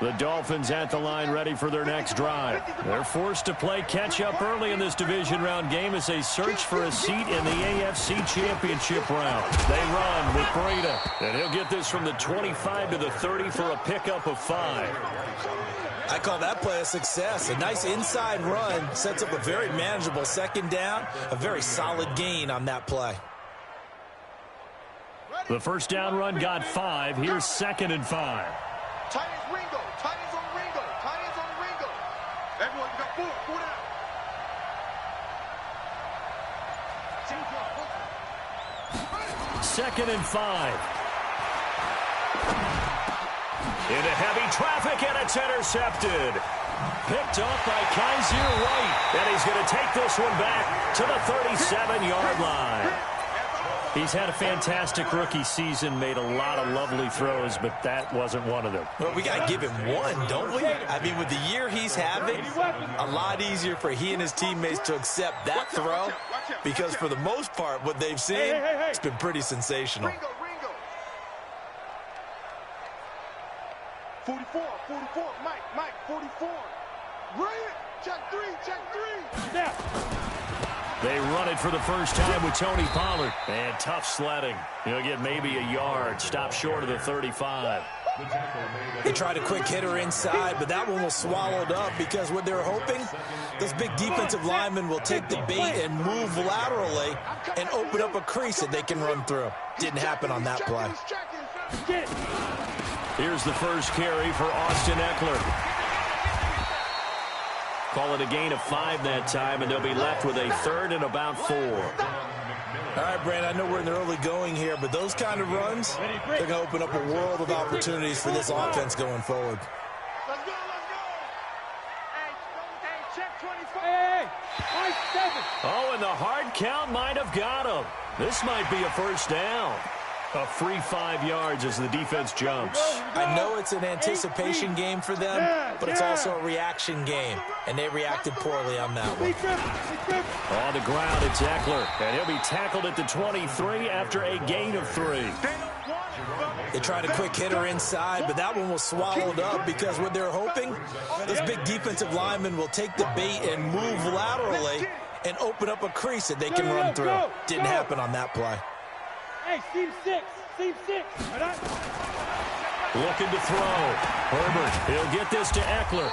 The Dolphins at the line ready for their next drive. They're forced to play catch-up early in this division round game as they search for a seat in the AFC Championship round. They run with Breda, and he'll get this from the 25 to the 30 for a pickup of 5. I call that play a success. A nice inside run sets up a very manageable second down, a very solid gain on that play. The first down run got 5. Here's 2nd and 5. Tight ends Ringo. Tight ends on Ringo. Tight ends on Ringo. Everyone, you got 4. 4 down. Second and 5. Into heavy traffic, and it's intercepted. Picked up by Kaiser White. And he's going to take this one back to the 37-yard line. He's had a fantastic rookie season, made a lot of lovely throws, but that wasn't one of them. Well, we got to give him one, don't we? I mean, with the year he's having, a lot easier for he and his teammates to accept that throw because for the most part, what they've seen, it's been pretty sensational. Ringo. 44. Mike, 44. Right. Check 3. Snap. They run it for the first time with Tony Pollard. And tough sledding. He'll get maybe a yard. Stop short of the 35. They tried a quick hitter inside, but that one was swallowed up because what they're hoping, those big defensive linemen will take the bait and move laterally and open up a crease that they can run through. Didn't happen on that play. Here's the first carry for Austin Eckler. Call it a gain of 5 that time, and they'll be left with a 3rd and about 4. All right, Brandon, I know we're in the early going here, but those kind of runs, they're going to open up a world of opportunities for this offense going forward. Let's go. Hey, check 25. Hey, 7. Oh, and the hard count might have got him. This might be a first down. A free 5 yards as the defense jumps. I know it's an anticipation game for them, but it's also a reaction game, and they reacted poorly on that one. On the ground, it's Eckler, and he'll be tackled at the 23 after a gain of 3. They tried a quick hitter inside, but that one was swallowed up because what they're hoping, those big defensive linemen will take the bait and move laterally and open up a crease that they can run through. Didn't happen on that play. Hey, Seam 6. Looking to throw. Herbert, he'll get this to Eckler.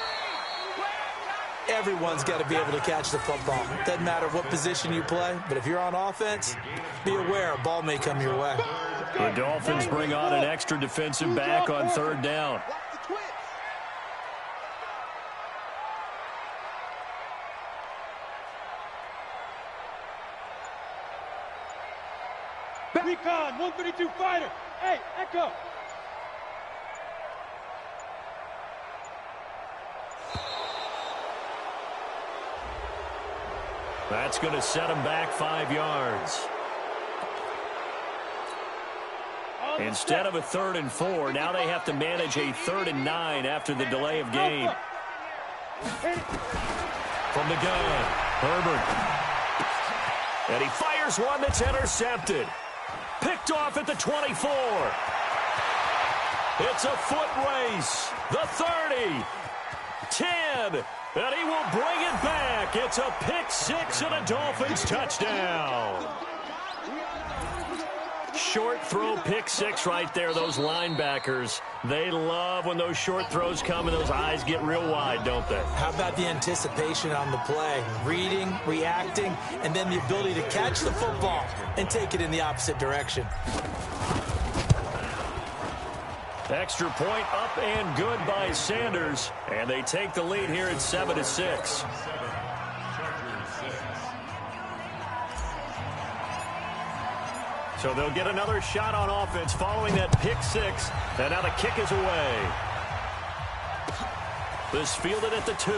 Everyone's got to be able to catch the football. Doesn't matter what position you play, but if you're on offense, be aware a ball may come your way. The Dolphins bring on an extra defensive back on 3rd down. Recon, 132 fighter. Hey, Echo. That's going to set him back 5 yards. Instead of a 3rd and 4, now they have to manage a 3rd and 9 after the delay of game. From the gun, Herbert. And he fires one that's intercepted. Picked off at the 24. It's a foot race. The 30. 10. And he will bring it back. It's a pick 6 and a Dolphins touchdown. Short throw, pick 6 right there. Those linebackers, they love when those short throws come and those eyes get real wide, don't they? How about the anticipation on the play? Reading, reacting, and then the ability to catch the football and take it in the opposite direction. Extra point up and good by Sanders. And they take the lead here at 7-6. So they'll get another shot on offense following that pick 6. And now the kick is away. This fielded at the 2.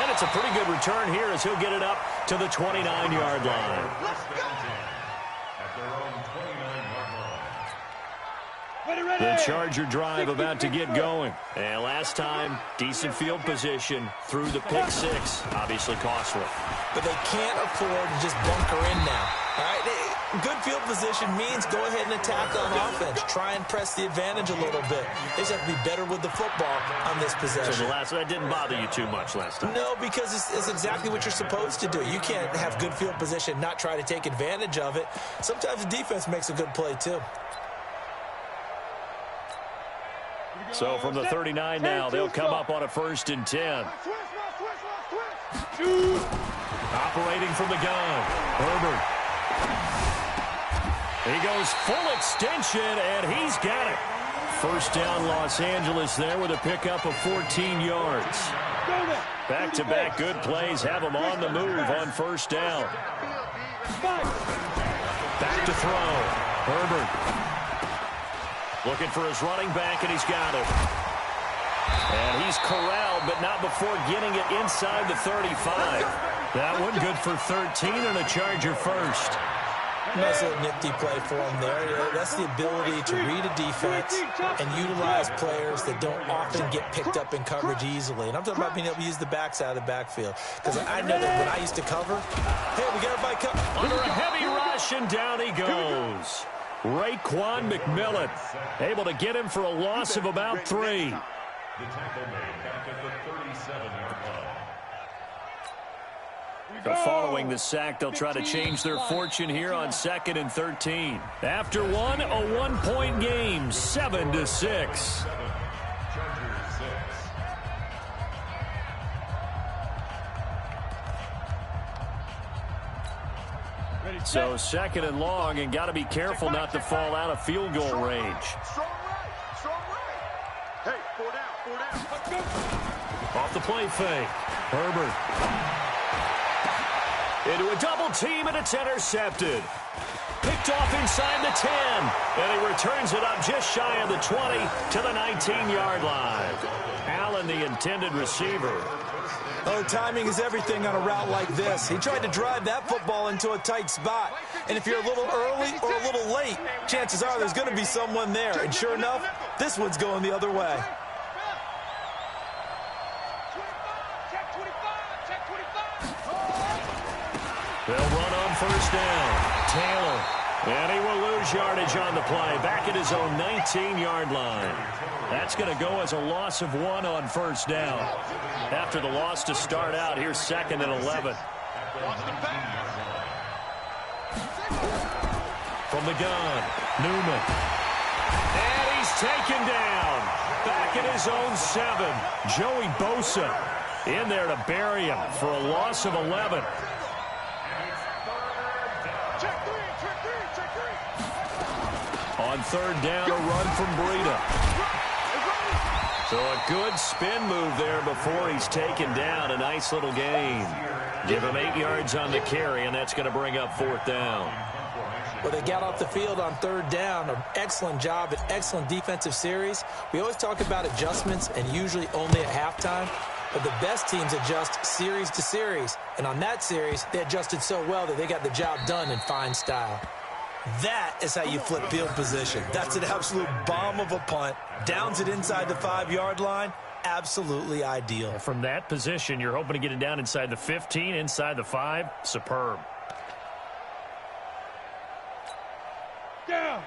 And it's a pretty good return here as he'll get it up to the 29-yard line. The Charger drive about to get going. And last time, decent field position through the pick 6. Obviously costly. But they can't afford to just bunker in now. All right? Good field position means go ahead and attack on offense. Try and press the advantage a little bit. They just have to be better with the football on this possession. So that didn't bother you too much last time? No, because it's exactly what you're supposed to do. You can't have good field position, not try to take advantage of it. Sometimes the defense makes a good play, too. So from the 39 now, they'll come up on a 1st and 10. Operating from the gun, Herbert. He goes full extension, and he's got it. 1st down, Los Angeles there with a pickup of 14 yards. Back-to-back good plays have him on the move on 1st down. Back to throw. Herbert. Looking for his running back, and he's got it. And he's corralled, but not before getting it inside the 35. That one good for 13 and a Charger first. Nice little nifty play for him there. That's the ability to read a defense and utilize players that don't often get picked up in coverage easily. And I'm talking about being able to use the backside of the backfield. Because I know that when I used to cover, hey, we got everybody covered. Under a heavy rush, and down he goes. Raekwon McMillan able to get him for a loss of about 3. The tackle made back at the 37-yard line. Following the sack, they'll try to change their fortune here on 2nd and 13. After one, a 1-point game, 7-6. So 2nd and long, and got to be careful not to fall out of field goal range. Strong right. Hey, 4 down. Let's go. Off the play fake, Herbert. Into a double team, and it's intercepted. Picked off inside the 10, and he returns it up just shy of the 20 to the 19-yard line. Allen, the intended receiver. Oh, timing is everything on a route like this. He tried to drive that football into a tight spot. And if you're a little early or a little late, chances are there's going to be someone there. And sure enough, this one's going the other way. They'll run on 1st down. Taylor. And he will lose yardage on the play. Back at his own 19-yard line. That's going to go as a loss of 1 on 1st down. After the loss to start out, here's 2nd and 11. From the gun, Newman. And he's taken down. Back at his own 7. Joey Bosa in there to bury him for a loss of 11. On 3rd down, a run from Breida. So a good spin move there before he's taken down. A nice little gain. Give him 8 yards on the carry, and that's going to bring up 4th down. Well, they got off the field on 3rd down. An excellent job, an excellent defensive series. We always talk about adjustments, and usually only at halftime. But the best teams adjust series to series. And on that series, they adjusted so well that they got the job done in fine style. That is how you flip field position. That's an absolute bomb of a punt. Downs it inside the 5-yard line. Absolutely ideal. From that position, you're hoping to get it down inside the 15, inside the 5. Superb.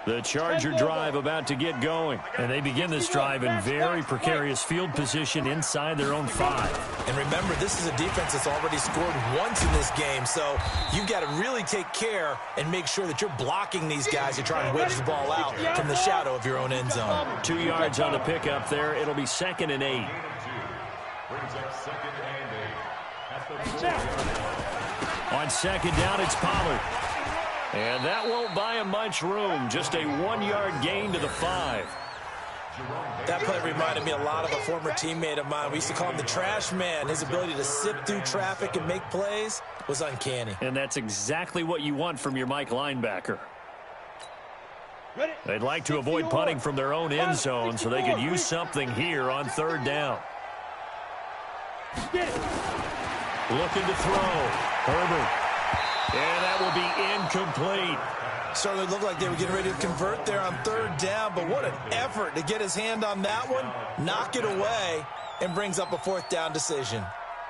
The Charger drive about to get going. And they begin this drive in very precarious field position inside their own 5. And remember, this is a defense that's already scored once in this game, so you've got to really take care and make sure that you're blocking these guys who try and wedge the ball out from the shadow of your own end zone. 2 yards on the pickup there. It'll be 2nd and 8. On 2nd down, it's Pollard. And that won't buy him much room. Just a 1-yard gain to the 5. That play reminded me a lot of a former teammate of mine. We used to call him the trash man. His ability to sift through traffic and make plays was uncanny. And that's exactly what you want from your Mike linebacker. They'd like to avoid punting from their own end zone so they could use something here on 3rd down. Looking to throw. Herbert. And that will be incomplete. Certainly looked like they were getting ready to convert there on 3rd down, but what an effort to get his hand on that one, knock it away, and brings up a 4th down decision.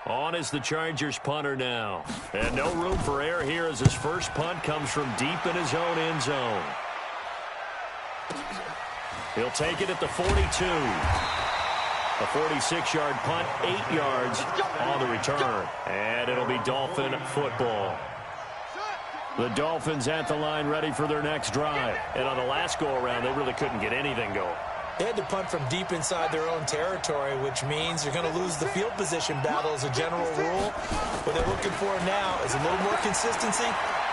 On is the Chargers punter now. And no room for error here as his first punt comes from deep in his own end zone. He'll take it at the 42. A 46-yard punt, 8 yards on the return. And it'll be Dolphin football. The Dolphins at the line ready for their next drive. And on the last go-around, they really couldn't get anything going. They had to punt from deep inside their own territory, which means you're going to lose the field position battle as a general rule. What they're looking for now is a little more consistency.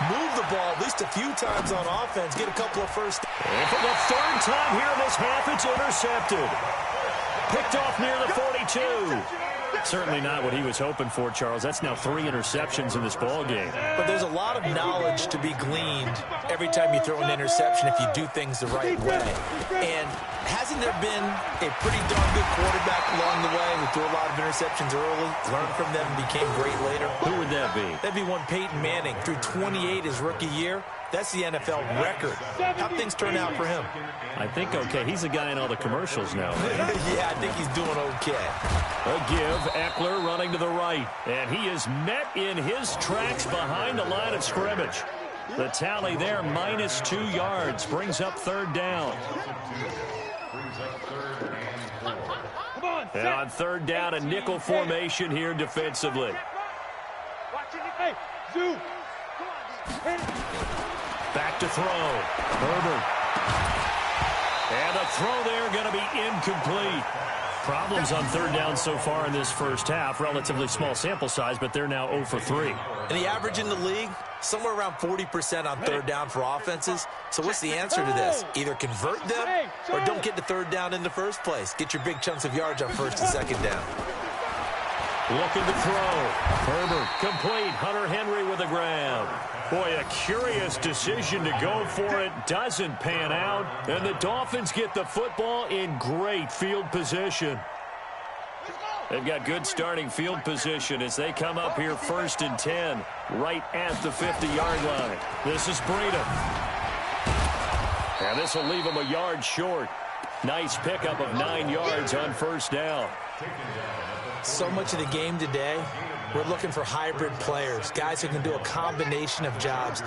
Move the ball at least a few times on offense. Get a couple of first. And for the third time here in this half, it's intercepted. Picked off near the 42. Certainly not what he was hoping for, Charles. That's now 3 interceptions in this ball game. But there's a lot of knowledge to be gleaned every time you throw an interception if you do things the right way. And hasn't there been a pretty darn good quarterback along the way who threw a lot of interceptions early, learned from them, and became great later? Who would that be? That'd be one Peyton Manning. Threw 28 his rookie year. That's the NFL record. How'd things turn out for him? I think okay. He's a guy in all the commercials now. Yeah, I think he's doing okay. A give, Eckler running to the right. And he is met in his tracks behind the line of scrimmage. The tally there, -2 yards, brings up third down. And on third down, a nickel formation here defensively. Back to throw. Herbert. And the throw there going to be incomplete. Problems on third down so far in this first half. Relatively small sample size, but they're now 0 for 3. And the average in the league, somewhere around 40% on third down for offenses. So what's the answer to this? Either convert them or don't get to third down in the first place. Get your big chunks of yards on first and second down. Looking to throw. Herbert complete. Hunter Henry with a grab. Boy, a curious decision to go for it. Doesn't pan out. And the Dolphins get the football in great field position. They've got good starting field position as they come up here 1st and 10, right at the 50-yard line. This is Breida. And this will leave him a yard short. Nice pickup of 9 yards on first down. So much of the game today, we're looking for hybrid players, guys who can do a combination of jobs.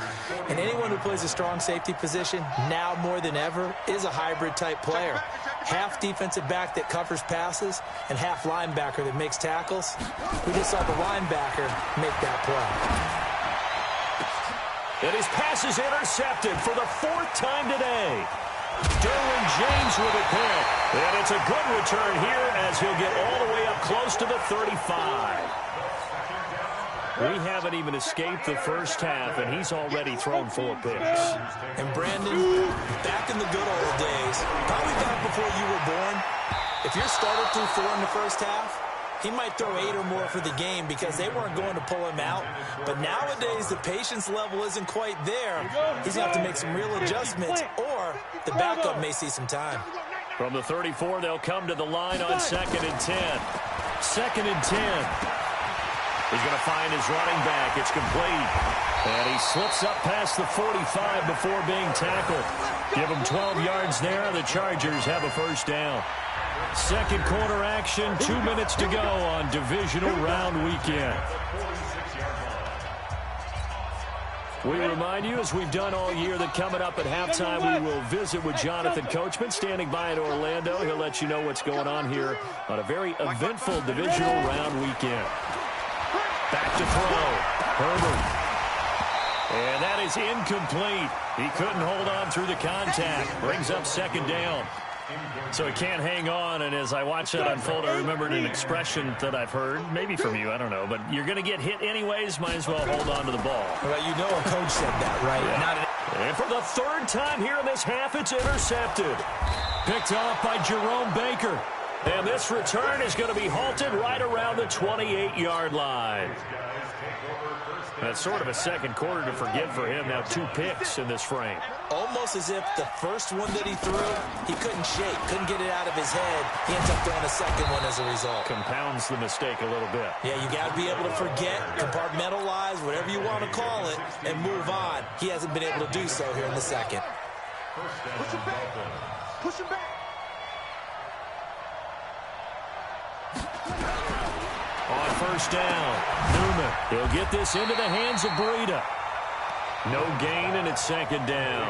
And anyone who plays a strong safety position, now more than ever, is a hybrid type player. Half defensive back that covers passes and half linebacker that makes tackles. We just saw the linebacker make that play. And his pass is intercepted for the 4th time today. Derwin James with a pick. And it's a good return here as he'll get all the way up close to the 35. We haven't even escaped the first half, and he's already thrown 4 picks. And Brandon, back in the good old days, probably back before you were born, if your starter threw 4 in the first half, he might throw 8 or more for the game because they weren't going to pull him out. But nowadays, the patience level isn't quite there. He's going to have to make some real adjustments, or the backup may see some time. From the 34, they'll come to the line on 2nd and 10. 2nd and 10. He's going to find his running back. It's complete. And he slips up past the 45 before being tackled. Give him 12 yards there. The Chargers have a first down. Second quarter action, 2 minutes to go on divisional round weekend. We remind you, as we've done all year, that coming up at halftime, we will visit with Jonathan Coachman, standing by in Orlando. He'll let you know what's going on here on a very eventful divisional round weekend. Back to throw. Herbert. And that is incomplete. He couldn't hold on through the contact. Brings up 2nd down. So he can't hang on, and as I watch that unfold, I remembered an expression that I've heard, maybe from you, I don't know, but you're going to get hit anyways, might as well hold on to the ball. Well, you know a coach said that, right? Yeah. And for the 3rd time here in this half, it's intercepted. Picked off by Jerome Baker. And this return is going to be halted right around the 28-yard line. That's sort of a second quarter to forget for him. Now 2 picks in this frame. Almost as if the first one that he threw, he couldn't shake, couldn't get it out of his head. He ends up throwing a second one as a result. Compounds the mistake a little bit. Yeah, you got to be able to forget, compartmentalize, whatever you want to call it, and move on. He hasn't been able to do so here in the second. Push him back. Push him back. On first down. Newman, he'll get this into the hands of Breida. No gain, and it's second down.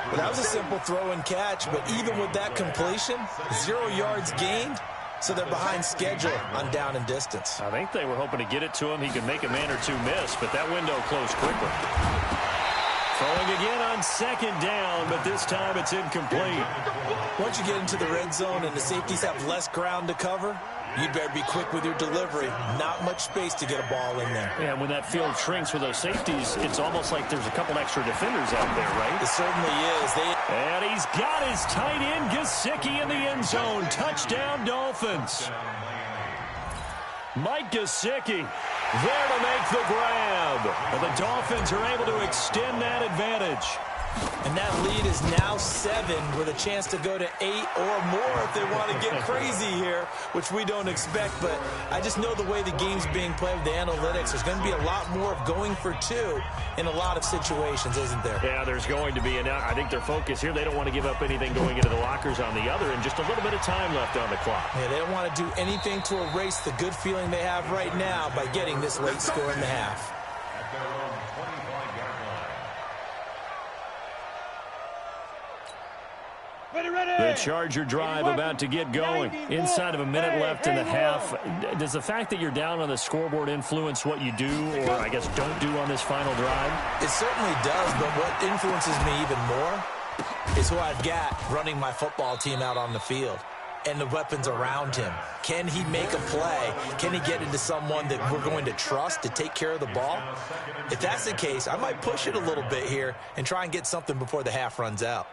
Well, that was a simple throw and catch, but even with that completion, 0 yards gained, so they're behind schedule on down and distance. I think they were hoping to get it to him. He could make a man or two miss, but that window closed quickly. Throwing again on second down, but this time it's incomplete. Once you get into the red zone and the safeties have less ground to cover, you better be quick with your delivery. Not much space to get a ball in there. Yeah, when that field shrinks with those safeties, it's almost like there's a couple extra defenders out there, right? It certainly is. And he's got his tight end, Gesicki, in the end zone. Touchdown, Dolphins. Mike Gesicki there to make the grab. And the Dolphins are able to extend that advantage. And that lead is now 7 with a chance to go to 8 or more if they want to get crazy here, which we don't expect. But I just know the way the game's being played with the analytics, there's going to be a lot more of going for 2 in a lot of situations, isn't there? Yeah, there's going to be. And I think their focus here, they don't want to give up anything going into the lockers on the other, and just a little bit of time left on the clock. Yeah, they don't want to do anything to erase the good feeling they have right now by getting this late score in the half. The Charger drive about to get going. Inside of a minute left in the half. Does the fact that you're down on the scoreboard influence what you do, or I guess don't do on this final drive? It certainly does, but what influences me even more is who I've got running my football team out on the field and the weapons around him. Can he make a play? Can he get into someone that we're going to trust to take care of the ball? If that's the case, I might push it a little bit here and try and get something before the half runs out.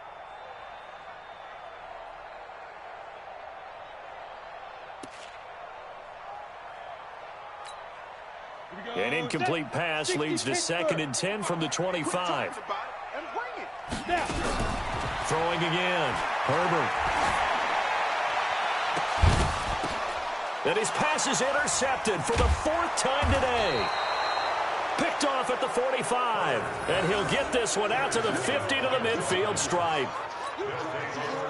An incomplete pass leads to 2nd and 10 from the 25. Throwing again. Herbert. And his pass is intercepted for the 4th time today. Picked off at the 45. And he'll get this one out to the 50 to the midfield stripe.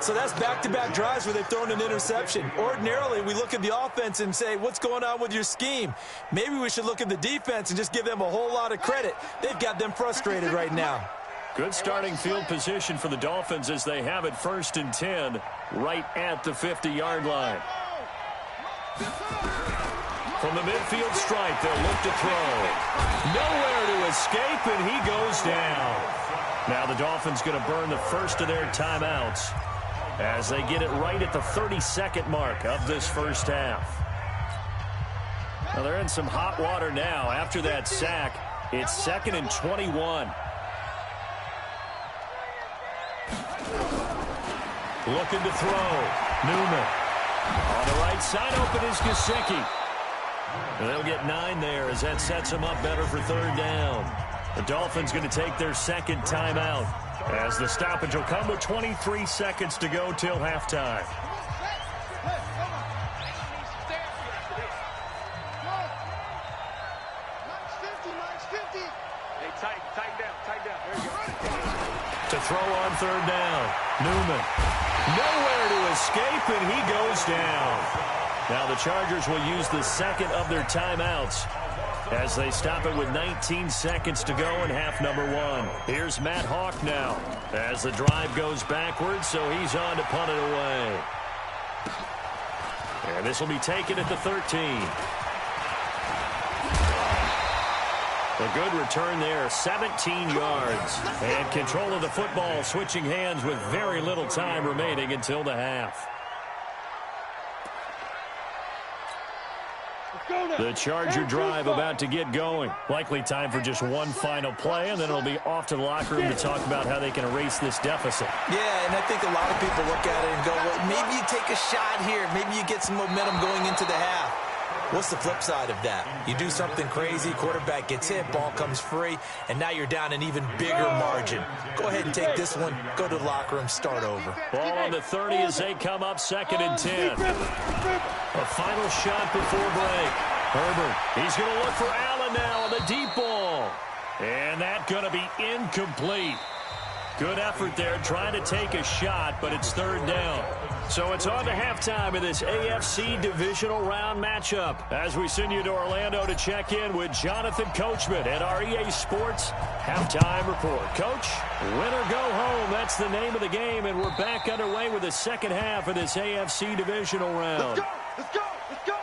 So that's back-to-back drives where they've thrown an interception. Ordinarily, we look at the offense and say, what's going on with your scheme? Maybe we should look at the defense and just give them a whole lot of credit. They've got them frustrated right now. Good starting field position for the Dolphins as they have it 1st and 10 right at the 50-yard line. From the midfield stripe, they'll look to throw. Nowhere to escape, and he goes down. Now the Dolphins going to burn the first of their timeouts as they get it right at the 32nd mark of this first half. Well, they're in some hot water now. After that sack, it's 2nd and 21. Looking to throw. Newman. On the right side, open is Gesicki. They'll get 9 there as that sets them up better for 3rd down. The Dolphins going to take their 2nd timeout as the stoppage will come with 23 seconds to go till halftime. To throw on 3rd down. Newman. Nowhere to escape, and he goes down. Now the Chargers will use the 2nd of their timeouts as they stop it with 19 seconds to go in half number 1. Here's Matt Hawk now as the drive goes backwards, so he's on to punt it away. And this will be taken at the 13. A good return there, 17 yards. And control of the football switching hands with very little time remaining until the half. The Charger drive about to get going. Likely time for just one final play, and then it'll be off to the locker room to talk about how they can erase this deficit. Yeah, and I think a lot of people look at it and go, well, maybe you take a shot here. Maybe you get some momentum going into the half. What's the flip side of that? You do something crazy, quarterback gets hit, ball comes free, and now you're down an even bigger margin. Go ahead and take this one, go to the locker room, start over. Ball on the 30 as they come up 2nd and 10. A final shot before break. Herbert, he's going to look for Allen now on the deep ball. And that's going to be incomplete. Good effort there trying to take a shot, but it's 3rd down. So it's on to halftime of this AFC divisional round matchup as we send you to Orlando to check in with Jonathan Coachman at our EA Sports Halftime Report. Coach, win or go home, that's the name of the game, and we're back underway with the second half of this AFC divisional round. Let's go! Let's go! Let's go!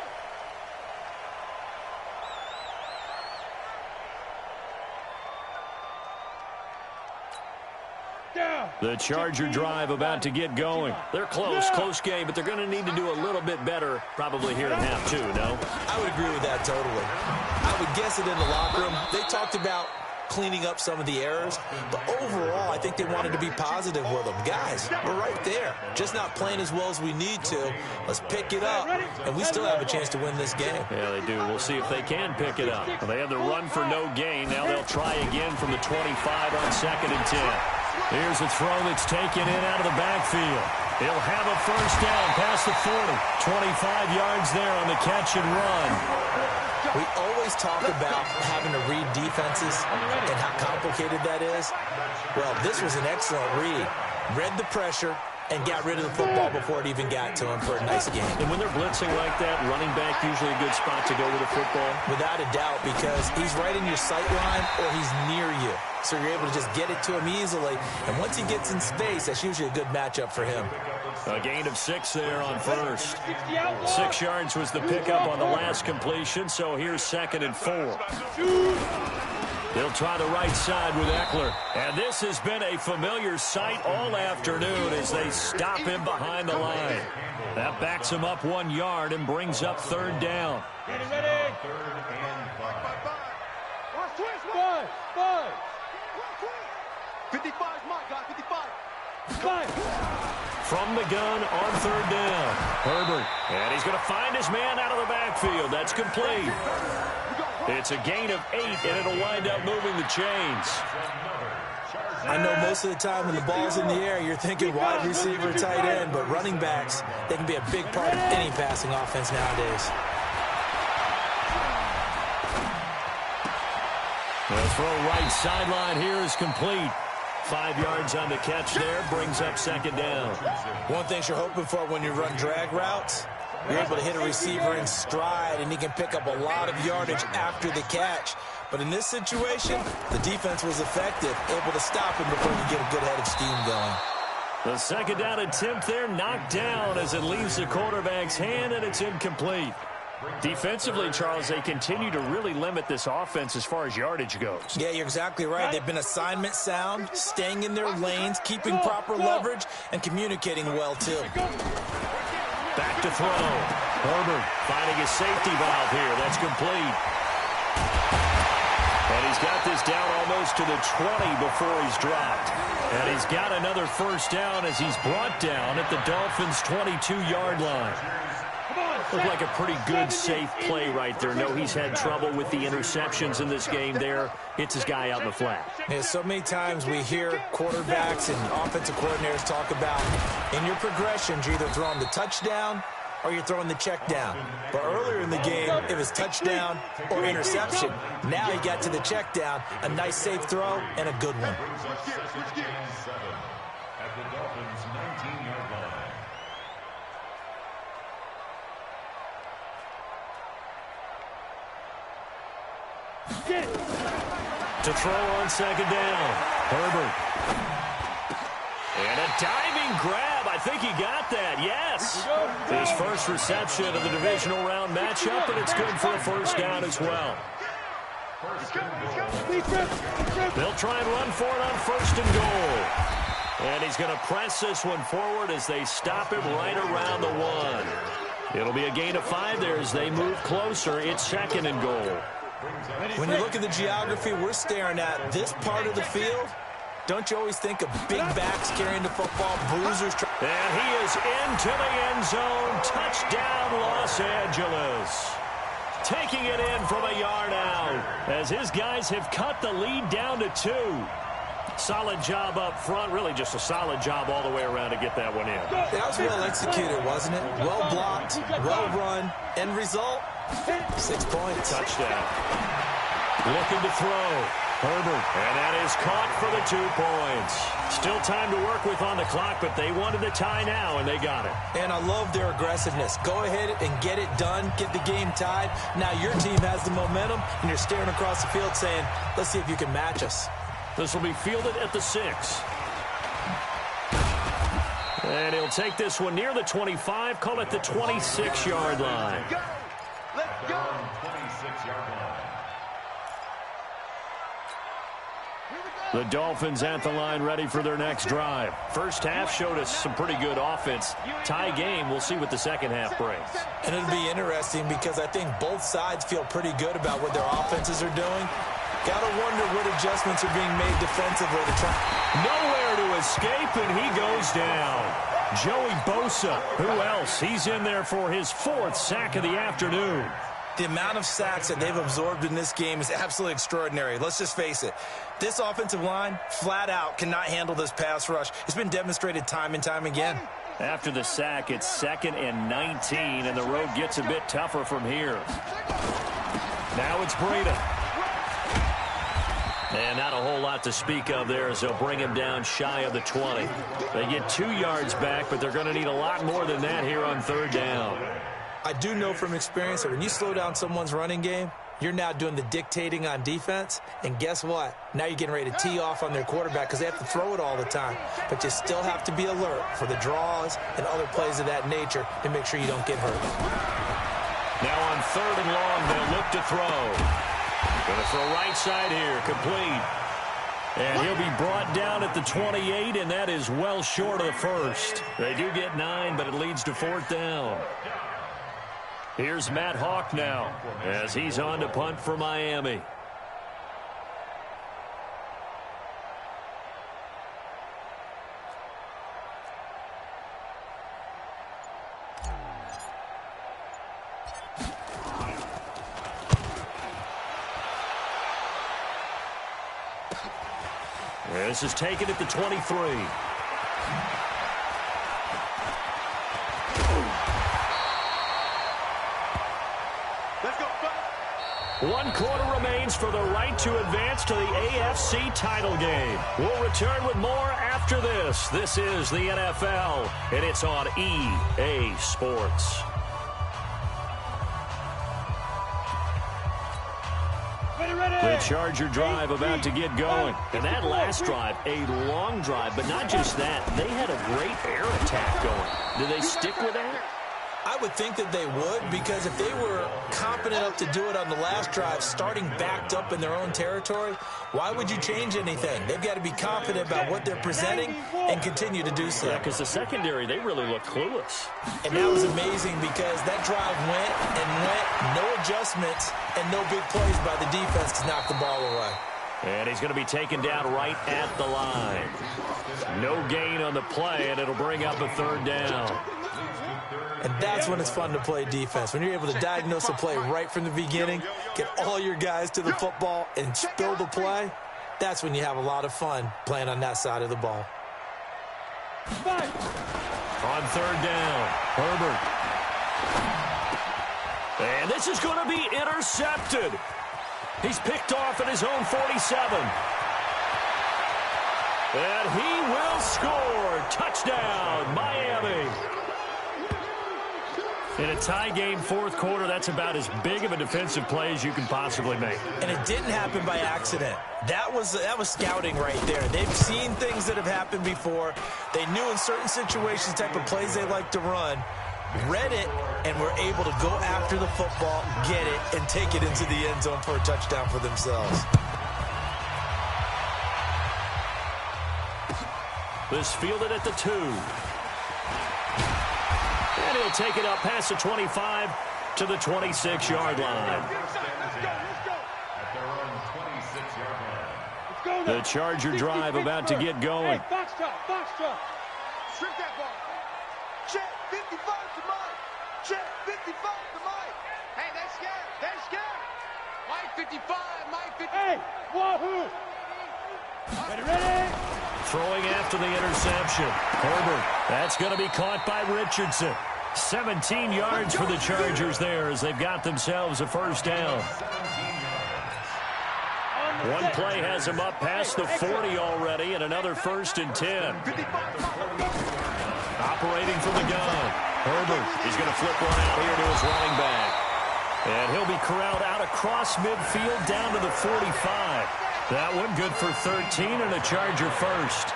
The Charger drive about to get going. They're close game, but they're going to need to do a little bit better probably here in half two, no? I would agree with that totally. I would guess it in the locker room. They talked about cleaning up some of the errors, but overall, I think they wanted to be positive with them. Guys, we're right there. Just not playing as well as we need to. Let's pick it up, and we still have a chance to win this game. Yeah, they do. We'll see if they can pick it up. Well, they had the run for no gain. Now they'll try again from the 25 on 2nd and 10. Here's a throw that's taken in out of the backfield. He'll have a first down past the 40. 25 yards there on the catch and run. We always talk about having to read defenses and how complicated that is. Well, this was an excellent read. Read the pressure and got rid of the football before it even got to him for a nice game. And when they're blitzing like that, running back usually a good spot to go with the football? Without a doubt, because he's right in your sight line or he's near you. So you're able to just get it to him easily. And once he gets in space, that's usually a good matchup for him. A gain of 6 there on first. 6 yards was the pickup on the last completion, so here's 2nd and 4. They'll try the right side with Eckler. And this has been a familiar sight all afternoon as they stop him behind the line. That backs him up 1 yard and brings up 3rd down. Ready, ready. 55 is my guy, 55. From the gun on 3rd down. Herbert. And he's going to find his man out of the backfield. That's complete. It's a gain of 8, and it'll wind up moving the chains. I know most of the time when the ball's in the air, you're thinking wide receiver, tight end, but running backs, they can be a big part of any passing offense nowadays. The throw right sideline here is complete. 5 yards on the catch there, brings up 2nd down. One thing you're hoping for when you run drag routes, you're able to hit a receiver in stride, and he can pick up a lot of yardage after the catch. But in this situation, the defense was effective, able to stop him before he get a good head of steam going. The 2nd down attempt there knocked down as it leaves the quarterback's hand, and it's incomplete. Defensively, Charles, they continue to really limit this offense as far as yardage goes. Yeah, you're exactly right. They've been assignment sound, staying in their lanes, keeping proper leverage, and communicating well, too. Back to throw. Herbert finding his safety valve here. That's complete. And he's got this down almost to the 20 before he's dropped. And he's got another first down as he's brought down at the Dolphins' 22-yard line. Looked like a pretty good, safe play right there. No, he's had trouble with the interceptions in this game there. Hits his guy out in the flat. Yeah, so many times we hear quarterbacks and offensive coordinators talk about in your progressions, you're either throwing the touchdown or you're throwing the check down. But earlier in the game, it was touchdown or interception. Now he got to the check down, a nice safe throw, and a good one. At the Dolphins' 19-yard line. To throw on 2nd down. Herbert. And a diving grab. I think he got that. Yes. His first reception of the divisional round matchup, and it's good for a first down as well. They'll try and run for it on 1st and goal. And he's going to press this one forward as they stop him right around the 1. It'll be a gain of 5 there as they move closer. It's 2nd and goal. When you look at the geography we're staring at, this part of the field, don't you always think of big backs carrying the football, bruisers? And he is into the end zone. Touchdown, Los Angeles. Taking it in from a yard out as his guys have cut the lead down to 2. Solid job up front. Really just a solid job all the way around to get that one in. That was well executed, wasn't it? Well blocked, well run. End result, 6 points. Touchdown. Looking to throw. Herbert, and that is caught for the 2 points. Still time to work with on the clock, but they wanted a tie now, and they got it. And I love their aggressiveness. Go ahead and get it done, get the game tied. Now your team has the momentum, and you're staring across the field saying, let's see if you can match us. This will be fielded at the 6. And he'll take this one near the 25, call it the 26-yard line. Let's go. 26-yard line. The Dolphins at the line ready for their next drive. First half showed us some pretty good offense. Tie game, we'll see what the second half brings. And it'll be interesting because I think both sides feel pretty good about what their offenses are doing. Got to wonder what adjustments are being made defensively to try. Nowhere to escape, and he goes down. Joey Bosa, who else? He's in there for his 4th sack of the afternoon. The amount of sacks that they've absorbed in this game is absolutely extraordinary. Let's just face it. This offensive line, flat out, cannot handle this pass rush. It's been demonstrated time and time again. After the sack, it's 2nd and 19, and the road gets a bit tougher from here. Now it's Breida. And not a whole lot to speak of there as they'll bring him down shy of the 20. They get 2 yards back, but they're going to need a lot more than that here on 3rd down. I do know from experience that when you slow down someone's running game, you're now doing the dictating on defense. And guess what? Now you're getting ready to tee off on their quarterback because they have to throw it all the time. But you still have to be alert for the draws and other plays of that nature to make sure you don't get hurt. Now on 3rd and long, they'll look to throw. Going to throw right side here, complete. And he'll be brought down at the 28, and that is well short of the 1st. They do get 9, but it leads to 4th down. Here's Matt Hawk now as he's on to punt for Miami. This is taken at the 23. Let's go. 1 quarter remains for the right to advance to the AFC title game. We'll return with more after this. This is the NFL, and it's on EA Sports. The Charger drive about to get going. And that last drive, a long drive, but not just that. They had a great air attack going. Do they stick with that? I would think that they would, because if they were competent enough to do it on the last drive, starting backed up in their own territory, why would you change anything? They've got to be confident about what they're presenting and continue to do so. Yeah, because the secondary, they really look clueless. And that was amazing because that drive went and went, no adjustments, and no big plays by the defense to knock the ball away. And he's going to be taken down right at the line. No gain on the play, and it'll bring up a 3rd down. And that's when it's fun to play defense. When you're able to diagnose a play right from the beginning, get all your guys to the football, and spill the play, that's when you have a lot of fun playing on that side of the ball. On 3rd down, Herbert. And this is going to be intercepted. He's picked off at his own 47. And he will score. Touchdown, Miami. In a tie game, 4th quarter, that's about as big of a defensive play as you can possibly make. And it didn't happen by accident. That was scouting right there. They've seen things that have happened before. They knew in certain situations the type of plays they like to run, read it, and were able to go after the football, get it, and take it into the end zone for a touchdown for themselves. This fielded at the 2. And he'll take it up past the 25 to the 26-yard line. The Charger drive about to get going. Box drop. Strip that ball. Check 55 to Mike. Check 55 to Mike. Hey, they're scared. Mike 55, Mike 55. Hey, wahoo. Ready. Throwing after the interception. Herbert, that's going to be caught by Richardson. 17 yards for the Chargers there as they've got themselves a 1st down. One play has him up past the 40 already, and another 1st and 10. Operating from the gun. Herbert is going to flip one out here to his running back. And he'll be corralled out across midfield down to the 45. That one good for 13 and a Charger first.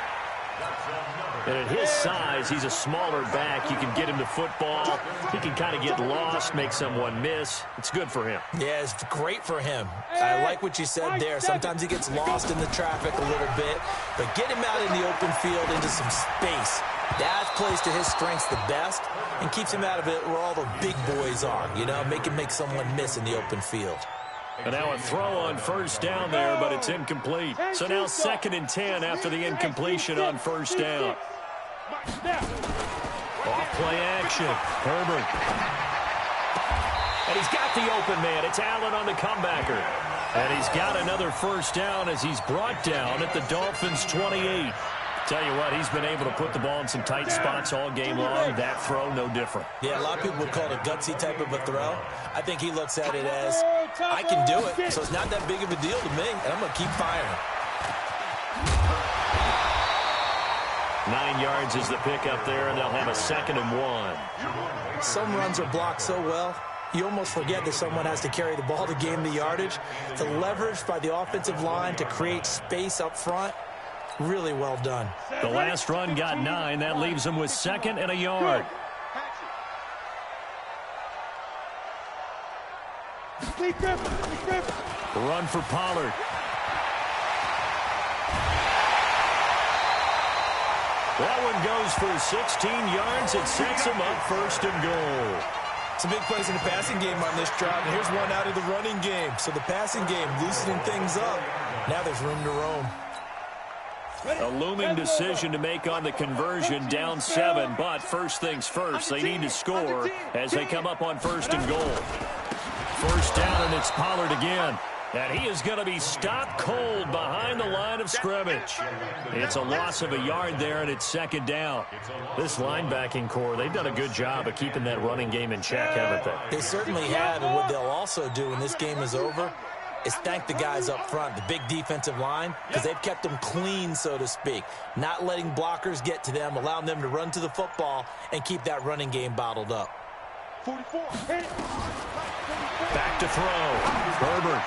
And at his size, he's a smaller back. You can get him to football. He can kind of get lost, make someone miss. It's good for him. Yeah, it's great for him. I like what you said there. Sometimes he gets lost in the traffic a little bit. But get him out in the open field into some space. That plays to his strengths the best and keeps him out of it where all the big boys are. You know, make someone miss in the open field. And now a throw on 1st down there, but it's incomplete. So now 2nd and 10 after the incompletion on 1st down. Off play action. Herbert. And he's got the open man. It's Allen on the comebacker. And he's got another 1st down as he's brought down at the Dolphins' 28. Tell you what, he's been able to put the ball in some tight spots all game long. That throw, no different. Yeah, a lot of people would call it a gutsy type of a throw. I think he looks at it as, I can do it, so it's not that big of a deal to me, and I'm going to keep firing. 9 yards is the pickup there, and they'll have a 2nd and 1. Some runs are blocked so well, you almost forget that someone has to carry the ball to gain the yardage. The leverage by the offensive line to create space up front, really well done. The last run got 9. That leaves him with 2nd and a yard. Run for Pollard. That one goes for 16 yards. It sets him up 1st and goal. Some big plays in the passing game on this drive, and here's one out of the running game. So the passing game loosening things up. Now there's room to roam. A looming decision to make on the conversion, down 7, but first things first, they need to score as they come up on 1st and goal. 1st down, and it's Pollard again. And he is going to be stopped cold behind the line of scrimmage. It's a loss of a yard there, and it's 2nd down. This linebacking core, they've done a good job of keeping that running game in check, haven't they? They certainly have, and what they'll also do when this game is over is thank the guys up front, the big defensive line, because they've kept them clean, so to speak. Not letting blockers get to them, allowing them to run to the football and keep that running game bottled up. 44. Back to throw. Herbert.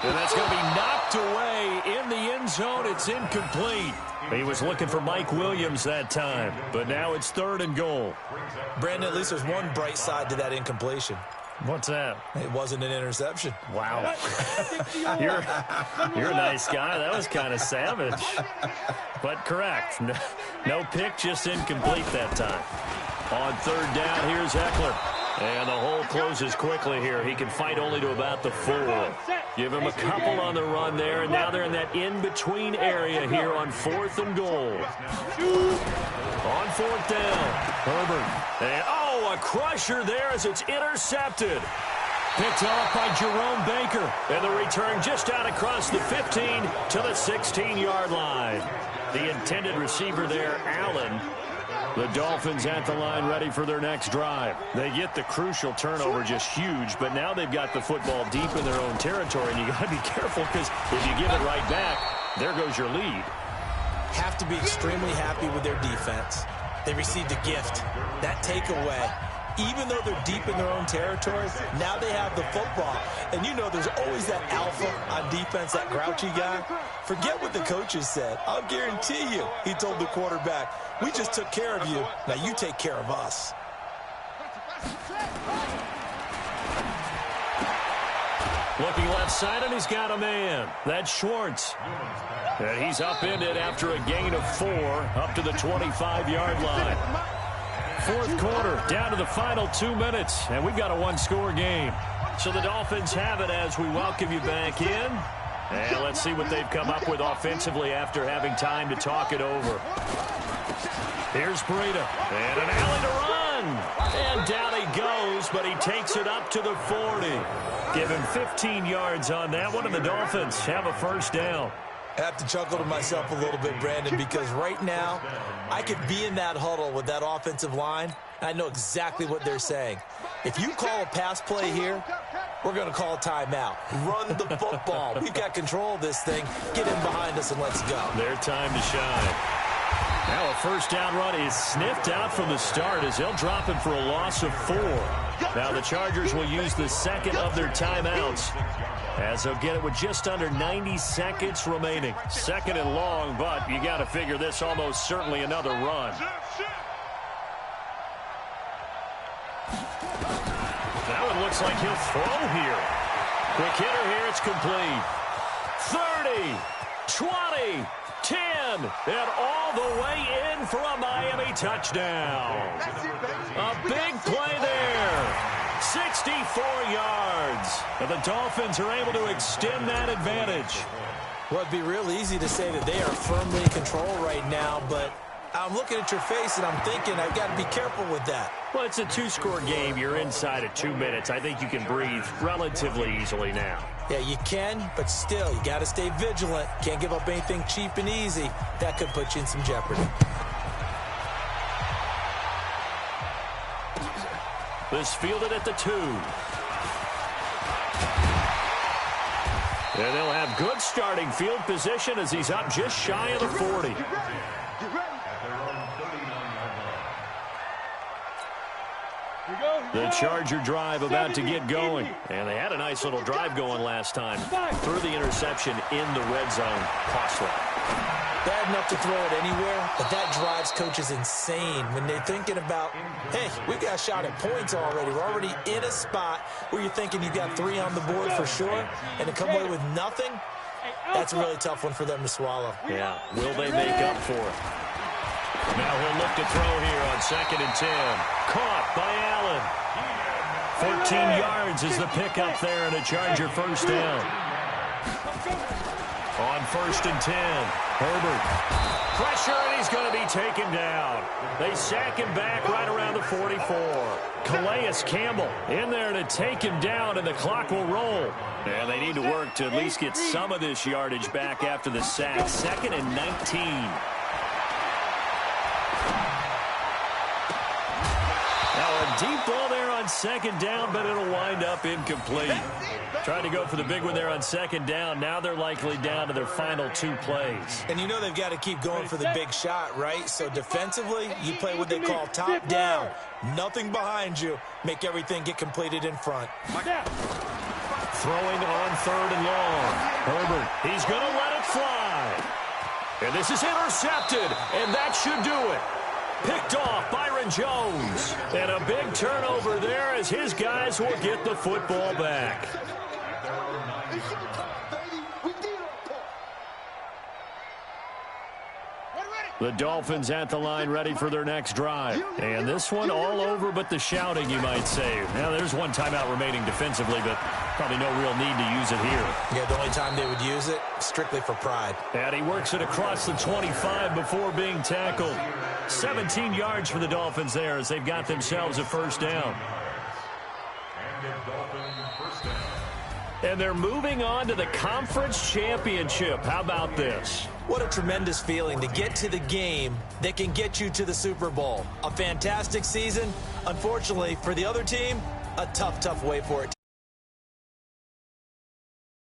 And that's going to be knocked away in the end zone. It's incomplete. He was looking for Mike Williams that time, but now it's 3rd and goal. Brandon, at least there's one bright side to that incompletion. What's that? It wasn't an interception. Wow. You're a nice guy. That was kind of savage. But correct. No pick, just incomplete that time. On 3rd down, here's Eckler. And the hole closes quickly here. He can fight only to about the 4. Give him a couple on the run there, and now they're in that in-between area here on 4th and goal. On 4th down, Herbert. And, a crusher there as it's intercepted. Picked off by Jerome Baker. And the return just out across the 15 to the 16-yard line. The intended receiver there, Allen. The Dolphins at the line ready for their next drive. They get the crucial turnover, just huge, but now they've got the football deep in their own territory, and you got to be careful because if you give it right back, there goes your lead. Have to be extremely happy with their defense. They received a gift. That takeaway, even though they're deep in their own territory, now they have the football. And you know there's always that alpha on defense, that grouchy guy. Forget what the coaches said. I'll guarantee you, he told the quarterback, we just took care of you. Now you take care of us. Looking left side, and he's got a man. That's Schwartz. And he's upended after a gain of 4 up to the 25-yard line. 4th quarter, down to the final 2 minutes, and we've got a 1-score game. So the Dolphins have it as we welcome you back in. And let's see what they've come up with offensively after having time to talk it over. Here's Breida, and an alley to run. And down he goes, but he takes it up to the 40. Give him 15 yards on that one, and the Dolphins have a 1st down. I have to chuckle to myself a little bit, Brandon, because right now I could be in that huddle with that offensive line, I know exactly what they're saying. If you call a pass play here, we're going to call a timeout. Run the football. We've got control of this thing. Get in behind us and let's go. Their time to shine. Now a first down run is sniffed out from the start as they'll drop him for a loss of 4. Now the Chargers will use the second of their timeouts as they'll get it with just under 90 seconds remaining. Second and long, but you got to figure this almost certainly another run. Now it looks like he'll throw here. Quick hitter here, it's complete. 30, 20, 10, and all the way in for a Miami touchdown. A big play there. 64 yards. And the Dolphins are able to extend that advantage. Well, it'd be real easy to say that they are firmly in control right now, but I'm looking at your face and I'm thinking I've got to be careful with that. Well, it's a 2-score game. You're inside of 2 minutes. I think you can breathe relatively easily now. Yeah, you can, but still, you got to stay vigilant. Can't give up anything cheap and easy. That could put you in some jeopardy. This fielded at the 2. And they'll have good starting field position as he's up just shy of the 40. The Charger drive about to get going. And they had a nice little drive going last time. Threw the interception in the red zone. Costly. Bad enough to throw it anywhere, but that drives coaches insane when they're thinking about, hey, we've got a shot at points already. We're already in a spot where you're thinking you've got 3 on the board for sure, and to come away with nothing, that's a really tough one for them to swallow. Yeah, will they make up for it? Now he'll look to throw here on 2nd and 10. Caught by Allen. 14 yards is the pickup there and a Charger first down. On 1st and 10, Herbert. Pressure, and he's going to be taken down. They sack him back right around the 44. Calais Campbell in there to take him down, and the clock will roll. And they need to work to at least get some of this yardage back after the sack. 2nd and 19. Deep ball there on 2nd down, but it'll wind up incomplete. Trying to go for the big one there on 2nd down. Now they're likely down to their final 2 plays. And you know they've got to keep going for the big shot, right? So defensively, you play what they call top down. Nothing behind you. Make everything get completed in front. Throwing on 3rd and long. Herbert, he's going to let it fly. And this is intercepted, and that should do it. Picked off Byron Jones. And a big turnover there as his guys will get the football back. The Dolphins at the line ready for their next drive. And this one all over but the shouting, you might say. Now, there's one timeout remaining defensively, but probably no real need to use it here. Yeah, the only time they would use it, strictly for pride. And he works it across the 25 before being tackled. 17 yards for the Dolphins there as they've got themselves a first down. And they're moving on to the conference championship. How about this? What a tremendous feeling to get to the game that can get you to the Super Bowl. A fantastic season. Unfortunately, for the other team, a tough way for it.